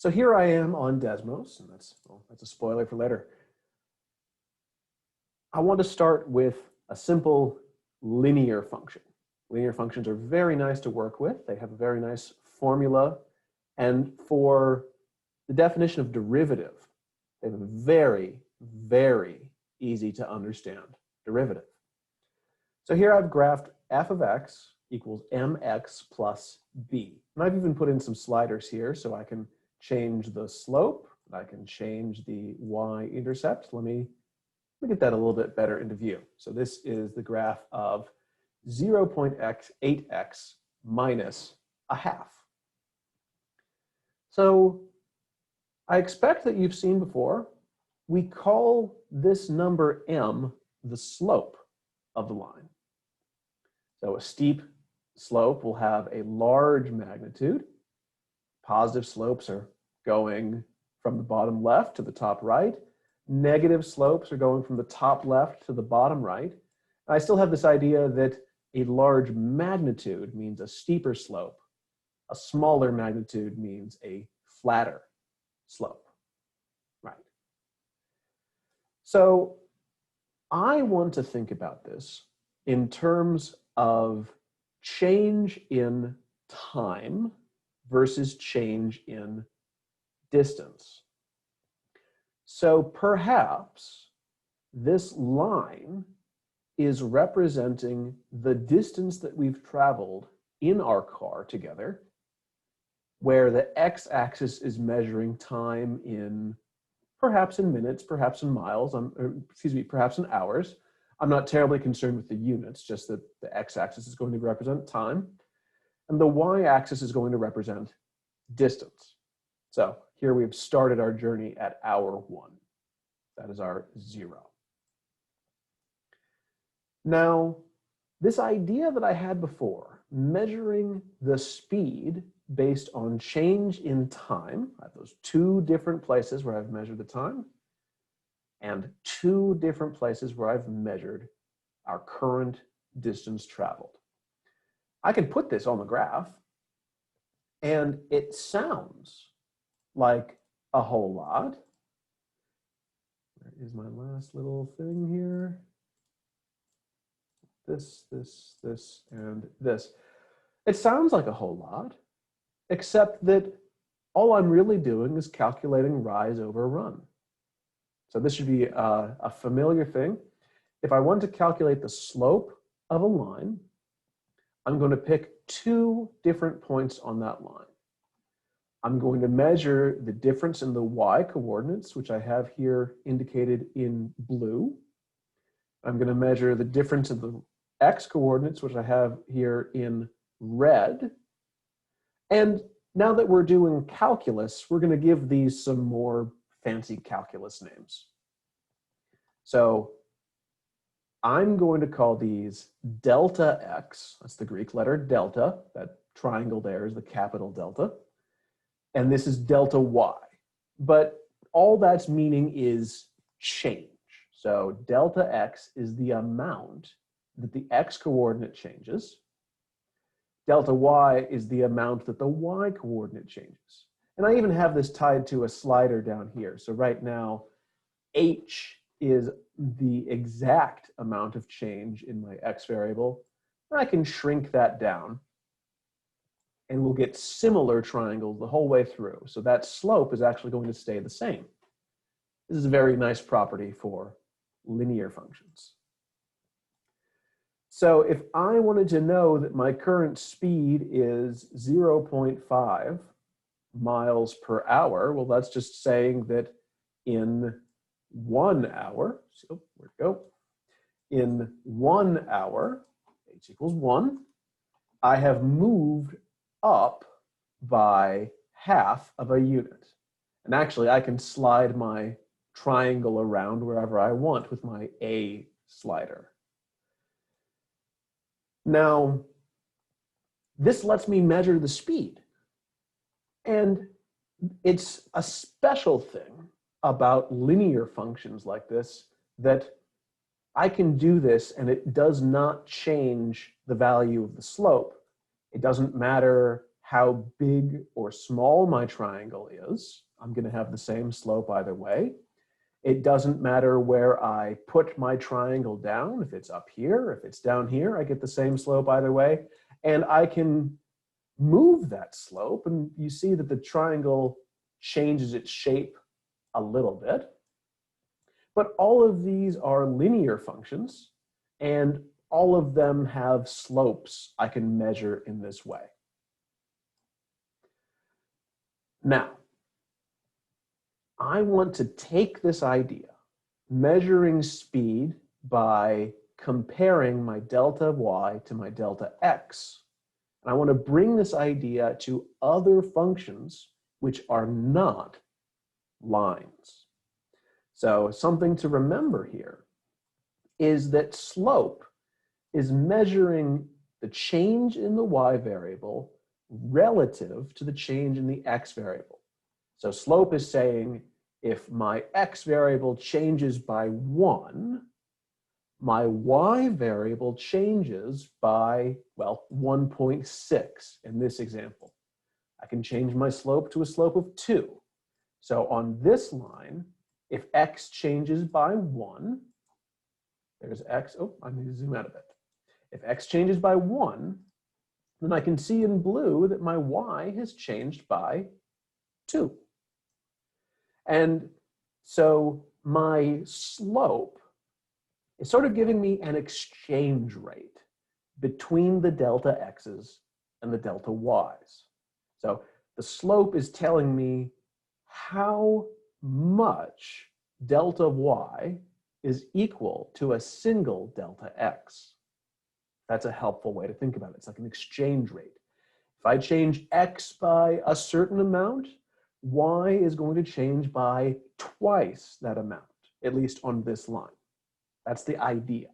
So here I am on Desmos, and that's a spoiler for later. I want to start with a simple linear function. Linear functions are very nice to work with. They have a very nice formula. And for the definition of derivative, they have a very, very easy to understand derivative. So here I've graphed f of x equals mx plus b. And I've even put in some sliders here so I can change the slope. I can change the y-intercept. Let me get that a little bit better into view. So this is the graph of 0.8x minus a half. So I expect that you've seen before, we call this number m the slope of the line. So a steep slope will have a large magnitude. Positive slopes are going from the bottom left to the top right. Negative slopes are going from the top left to the bottom right. I still have this idea that a large magnitude means a steeper slope. A smaller magnitude means a flatter slope, right? So I want to think about this in terms of change in time versus change in distance. So perhaps this line is representing the distance that we've traveled in our car together, where the x-axis is measuring time in perhaps in minutes, perhaps in miles, perhaps in hours. I'm not terribly concerned with the units, just that the x-axis is going to represent time, and the y-axis is going to represent distance. So here we've started our journey at hour 1. That is our 0. Now, this idea that I had before, measuring the speed based on change in time, I have those 2 different places where I've measured the time, and 2 different places where I've measured our current distance traveled. I can put this on the graph, and it sounds like a whole lot. Where is my last little thing here? This, and this. It sounds like a whole lot, except that all I'm really doing is calculating rise over run. So this should be a familiar thing. If I want to calculate the slope of a line, I'm going to pick 2 different points on that line. I'm going to measure the difference in the y coordinates, which I have here indicated in blue. I'm going to measure the difference in the x coordinates, which I have here in red. And now that we're doing calculus, we're going to give these some more fancy calculus names. So I'm going to call these delta x. That's the Greek letter delta. That triangle there is the capital delta. And this is delta y. But all that's meaning is change. So delta x is the amount that the x coordinate changes. Delta y is the amount that the y coordinate changes. And I even have this tied to a slider down here. So right now, h is the exact amount of change in my x variable. And I can shrink that down, and we'll get similar triangles the whole way through. So that slope is actually going to stay the same. This is a very nice property for linear functions. So if I wanted to know that my current speed is 0.5 miles per hour, well, that's just saying that in 1 hour, so where'd it go? In 1 hour, h equals 1, I have moved up by half of a unit. And actually, I can slide my triangle around wherever I want with my A slider. Now, this lets me measure the speed. And it's a special thing about linear functions like this that I can do this and it does not change the value of the slope. It doesn't matter how big or small my triangle is. I'm going to have the same slope either way. It doesn't matter where I put my triangle down. If it's up here, if it's down here, I get the same slope either way. And I can move that slope, and you see that the triangle changes its shape a little bit. But all of these are linear functions, and all of them have slopes I can measure in this way. Now, I want to take this idea, measuring speed by comparing my delta y to my delta x, and I want to bring this idea to other functions which are not lines. So something to remember here is that slope is measuring the change in the y variable relative to the change in the x variable. So slope is saying if my x variable changes by 1, my y variable changes by, well, 1.6 in this example. I can change my slope to a slope of 2. So on this line, if x changes by 1, there's x, oh, I need to zoom out a bit. If x changes by 1, then I can see in blue that my y has changed by 2. And so my slope is sort of giving me an exchange rate between the delta x's and the delta y's. So the slope is telling me how much delta y is equal to a single delta x. That's a helpful way to think about it. It's like an exchange rate. If I change x by a certain amount, y is going to change by twice that amount, at least on this line. That's the idea.